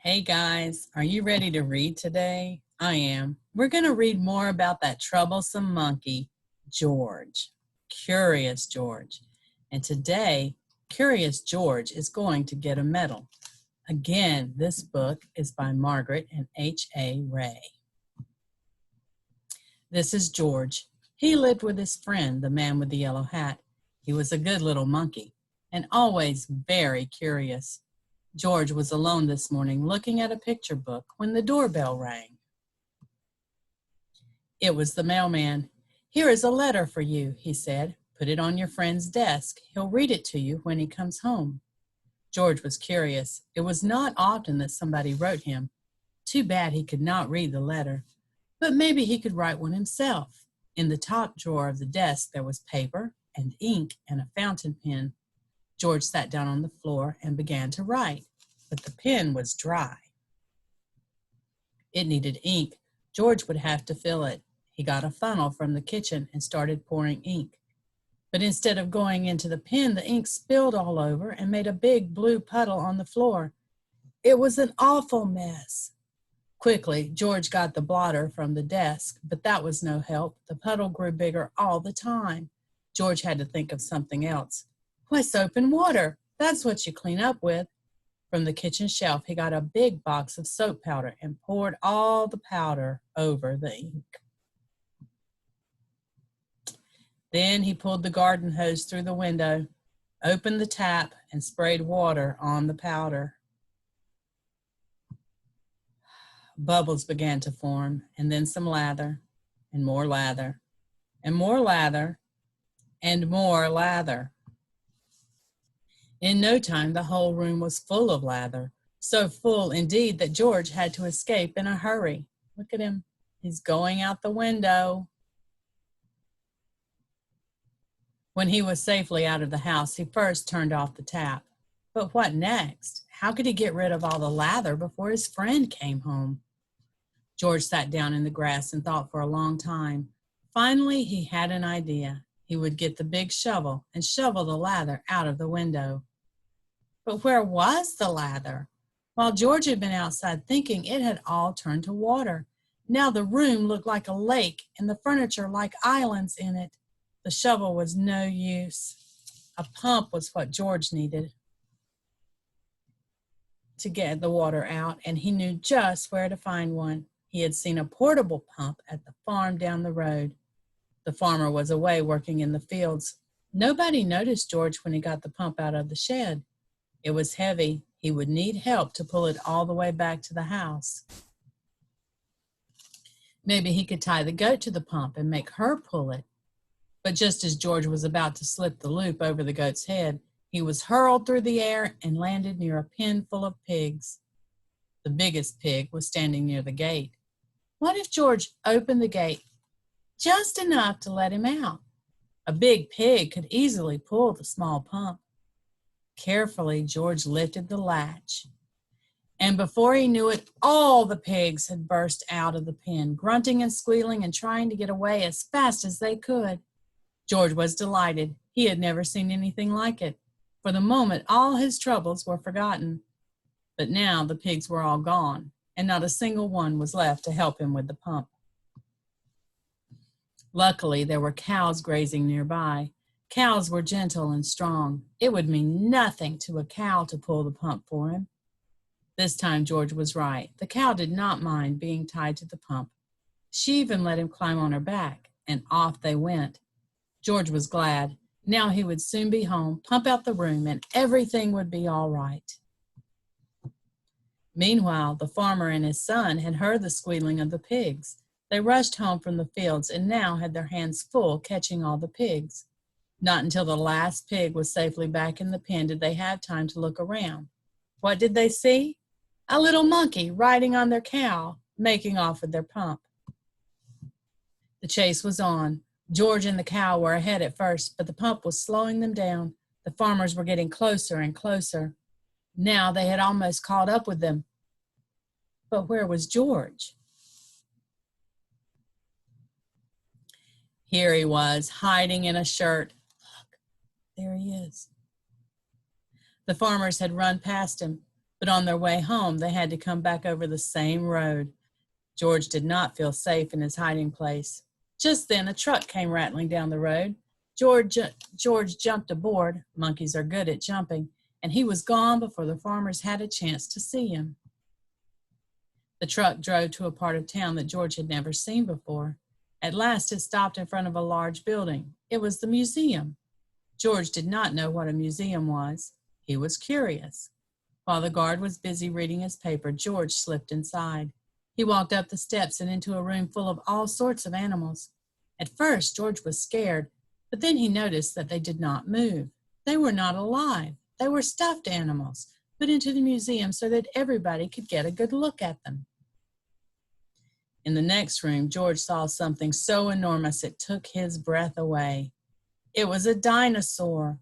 Hey guys, are you ready to read today? I am. We're going to read more about that troublesome monkey, George. Curious George. And today, Curious George is going to get a medal. Again, this book is by Margaret and H.A. Ray. This is George. He lived with his friend, the man with the yellow hat. He was a good little monkey and always very curious. George was alone this morning looking at a picture book when the doorbell rang. It was the mailman. "Here is a letter for you," he said. "Put it on your friend's desk. He'll read it to you when he comes home." George was curious. It was not often that somebody wrote him. Too bad he could not read the letter. But maybe he could write one himself. In the top drawer of the desk there was paper and ink and a fountain pen. George sat down on the floor and began to write, but the pen was dry. It needed ink. George would have to fill it. He got a funnel from the kitchen and started pouring ink. But instead of going into the pen, the ink spilled all over and made a big blue puddle on the floor. It was an awful mess. Quickly, George got the blotter from the desk, but that was no help. The puddle grew bigger all the time. George had to think of something else. "Why, soap and water. That's what you clean up with." From the kitchen shelf, he got a big box of soap powder and poured all the powder over the ink. Then he pulled the garden hose through the window, opened the tap, and sprayed water on the powder. Bubbles began to form, and then some lather, and more lather, and more lather, and more lather. In no time, the whole room was full of lather, so full indeed that George had to escape in a hurry. Look at him. He's going out the window. When he was safely out of the house, he first turned off the tap. But what next? How could he get rid of all the lather before his friend came home? George sat down in the grass and thought for a long time. Finally, he had an idea. He would get the big shovel and shovel the lather out of the window. But where was the lather? While George had been outside thinking, it had all turned to water. Now the room looked like a lake and the furniture like islands in it. The shovel was no use. A pump was what George needed to get the water out, and he knew just where to find one. He had seen a portable pump at the farm down the road. The farmer was away working in the fields. Nobody noticed George when he got the pump out of the shed. It was heavy. He would need help to pull it all the way back to the house. Maybe he could tie the goat to the pump and make her pull it. But just as George was about to slip the loop over the goat's head, he was hurled through the air and landed near a pen full of pigs. The biggest pig was standing near the gate. What if George opened the gate just enough to let him out? A big pig could easily pull the small pump. Carefully, George lifted the latch. And before he knew it, all the pigs had burst out of the pen, grunting and squealing and trying to get away as fast as they could. George was delighted. He had never seen anything like it. For the moment, all his troubles were forgotten. But now the pigs were all gone, and not a single one was left to help him with the pump. Luckily, there were cows grazing nearby. Cows were gentle and strong. It would mean nothing to a cow to pull the pump for him. This time George was right. The cow did not mind being tied to the pump. She even let him climb on her back, and off they went. George was glad. Now he would soon be home, pump out the room, and everything would be all right. Meanwhile, the farmer and his son had heard the squealing of the pigs. They rushed home from the fields and now had their hands full catching all the pigs. Not until the last pig was safely back in the pen did they have time to look around. What did they see? A little monkey riding on their cow, making off with their pump. The chase was on. George and the cow were ahead at first, but the pump was slowing them down. The farmers were getting closer and closer. Now they had almost caught up with them. But where was George? Here he was, hiding in a shirt. Look, there he is. The farmers had run past him. But on their way home, they had to come back over the same road. George did not feel safe in his hiding place. Just then, a truck came rattling down the road. George jumped aboard. Monkeys are good at jumping, and he was gone before the farmers had a chance to see him. The truck drove to a part of town that George had never seen before. At last, it stopped in front of a large building. It was the museum. George did not know what a museum was. He was curious. While the guard was busy reading his paper, George slipped inside. He walked up the steps and into a room full of all sorts of animals. At first, George was scared, but then he noticed that they did not move. They were not alive. They were stuffed animals, put into the museum so that everybody could get a good look at them. In the next room, George saw something so enormous it took his breath away. It was a dinosaur.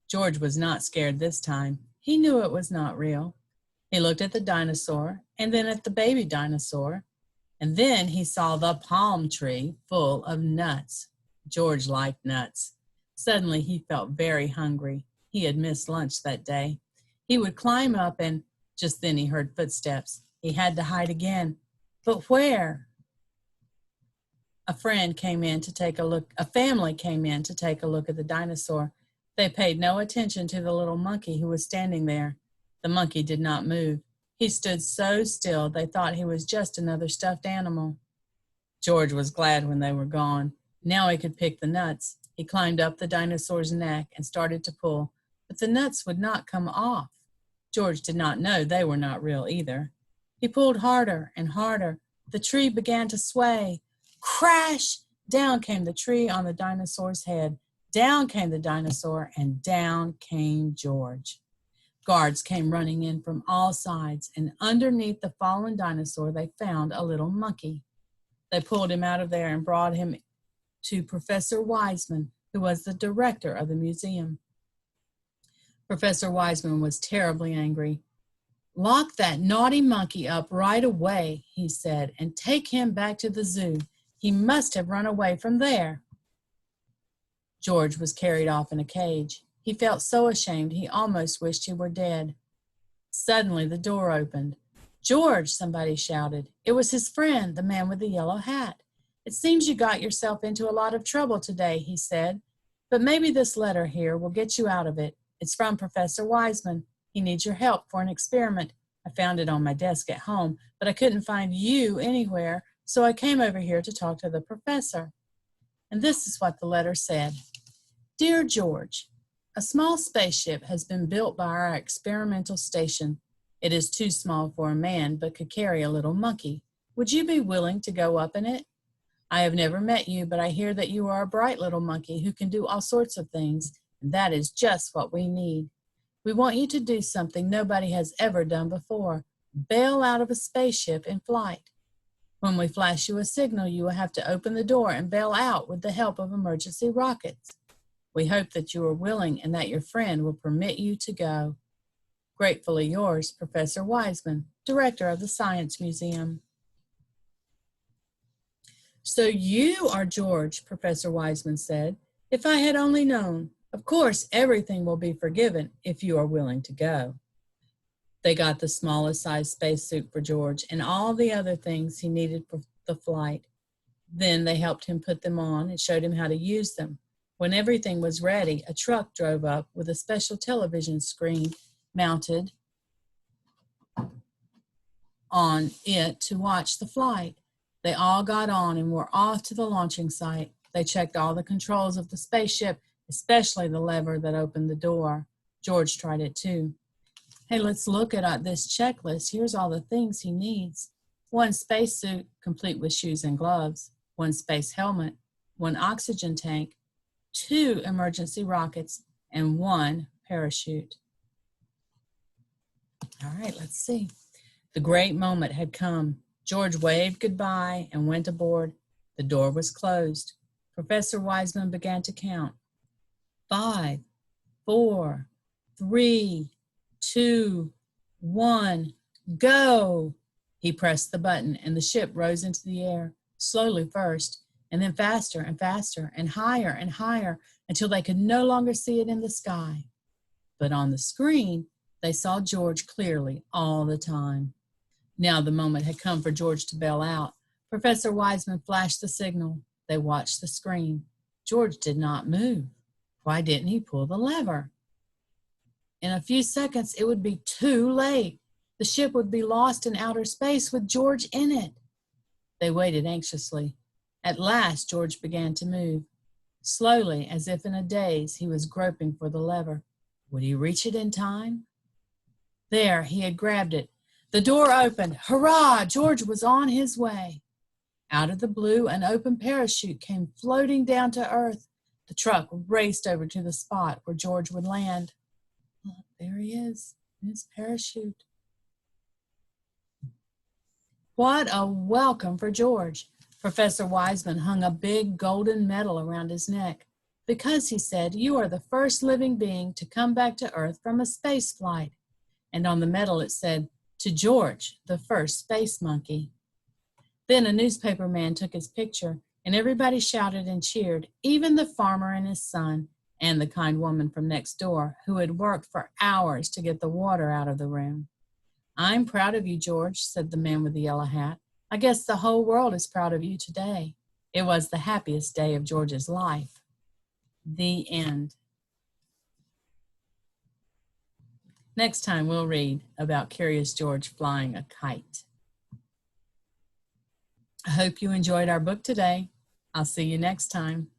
George was not scared this time. He knew it was not real. He looked at the dinosaur and then at the baby dinosaur, and then he saw the palm tree full of nuts. George liked nuts. Suddenly, he felt very hungry. He had missed lunch that day. He would climb up and just then he heard footsteps. He had to hide again. But where? A family came in to take a look at the dinosaur. They paid no attention to the little monkey who was standing there. The monkey did not move. He stood so still they thought he was just another stuffed animal. George was glad when they were gone. Now he could pick the nuts. He climbed up the dinosaur's neck and started to pull, but the nuts would not come off. George did not know they were not real either. He pulled harder and harder. The tree began to sway. Crash! Down came the tree on the dinosaur's head. Down came the dinosaur, and down came George. Guards came running in from all sides, and underneath the fallen dinosaur, they found a little monkey. They pulled him out of there and brought him to Professor Wiseman, who was the director of the museum. Professor Wiseman was terribly angry. "Lock that naughty monkey up right away," he said, "and take him back to the zoo. He must have run away from there." George was carried off in a cage. He felt so ashamed he almost wished he were dead. Suddenly the door opened. "George," somebody shouted. It was his friend, the man with the yellow hat. "It seems you got yourself into a lot of trouble today," he said, "but maybe this letter here will get you out of it. It's from Professor Wiseman. He needs your help for an experiment. I found it on my desk at home, but I couldn't find you anywhere, so I came over here to talk to the professor." And this is what the letter said. "Dear George, a small spaceship has been built by our experimental station. It is too small for a man, but could carry a little monkey. Would you be willing to go up in it? I have never met you, but I hear that you are a bright little monkey who can do all sorts of things, and that is just what we need. We want you to do something nobody has ever done before. Bail out of a spaceship in flight. When we flash you a signal, you will have to open the door and bail out with the help of emergency rockets. We hope that you are willing and that your friend will permit you to go. Gratefully yours, Professor Wiseman, Director of the Science Museum." "So you are George," Professor Wiseman said. "If I had only known. Of course, everything will be forgiven if you are willing to go." They got the smallest size spacesuit for George and all the other things he needed for the flight. Then they helped him put them on and showed him how to use them. When everything was ready, a truck drove up with a special television screen mounted on it to watch the flight. They all got on and were off to the launching site. They checked all the controls of the spaceship, especially the lever that opened the door. George tried it too. "Hey, let's look at this checklist. Here's all the things he needs. 1 spacesuit, complete with shoes and gloves. 1 space helmet. 1 oxygen tank. 2 emergency rockets. And 1 parachute." All right, let's see. The great moment had come. George waved goodbye and went aboard. The door was closed. Professor Wiseman began to count. 5, 4, 3, 2, 1, go! He pressed the button and the ship rose into the air, slowly first, and then faster and faster and higher until they could no longer see it in the sky. But on the screen, They saw George clearly all the time. Now the moment had come for George to bail out. Professor Wiseman flashed the signal. They watched the screen. George did not move. Why didn't he pull the lever? In a few seconds, it would be too late. The ship would be lost in outer space with George in it. They waited anxiously. At last, George began to move. Slowly, as if in a daze, he was groping for the lever. Would he reach it in time? There, he had grabbed it. The door opened. Hurrah! George was on his way. Out of the blue, an open parachute came floating down to earth. The truck raced over to the spot where George would land. Oh, there he is, in his parachute. What a welcome for George. Professor Wiseman hung a big golden medal around his neck. Because, he said, you are the first living being to come back to Earth from a space flight. And on the medal it said, to George, the first space monkey. Then a newspaper man took his picture, and everybody shouted and cheered, even the farmer and his son, and the kind woman from next door, who had worked for hours to get the water out of the room. I'm proud of you, George, said the man with the yellow hat. I guess the whole world is proud of you today. It was the happiest day of George's life. The end. Next time we'll read about Curious George flying a kite. I hope you enjoyed our book today. I'll see you next time.